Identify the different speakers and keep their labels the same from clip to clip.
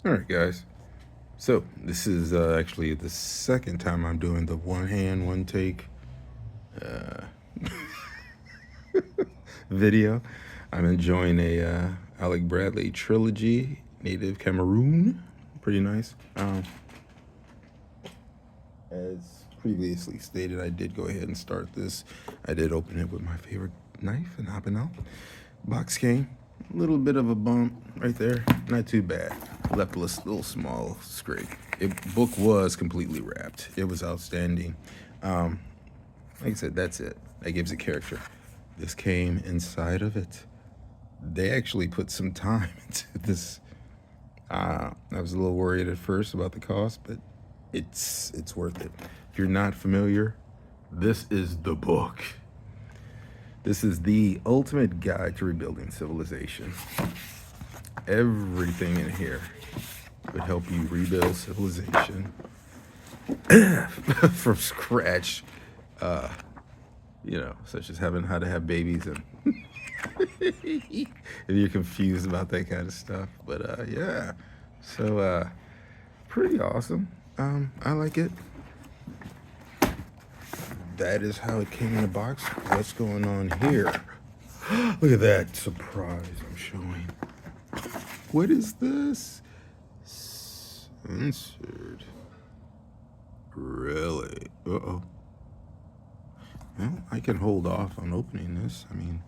Speaker 1: All right, guys. So this is actually the second time I'm doing the one hand, one take video. I'm enjoying a Alec Bradley trilogy, Native Cameroon. Pretty nice. As previously stated, I did go ahead and start this. I did open it with my favorite knife, an Abenel. Box came, a little bit of a bump right there, not too bad. Left a little small scrape. Book was completely wrapped. It was outstanding. Like I said, that's it. That gives it character. This came inside of it. They actually put some time into this. I was a little worried at first about the cost, but it's worth it. If you're not familiar, this is the book. This is the ultimate guide to rebuilding civilization. Everything in here would help you rebuild civilization from scratch. Such as having how to have babies and if you're confused about that kind of stuff. But yeah, so pretty awesome. I like it. That is how it came in the box. What's going on here? Look at that surprise I'm showing. What is this? Censored. Really? Uh-oh. Well, I can hold off on opening this. I mean,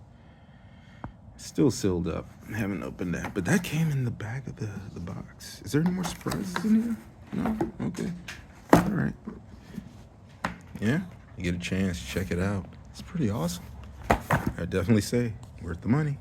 Speaker 1: it's still sealed up. I haven't opened that. But that came in the back of the box. Is there any more surprises in here? No? Okay. All right. Yeah, you get a chance, check it out. It's pretty awesome. I definitely say worth the money.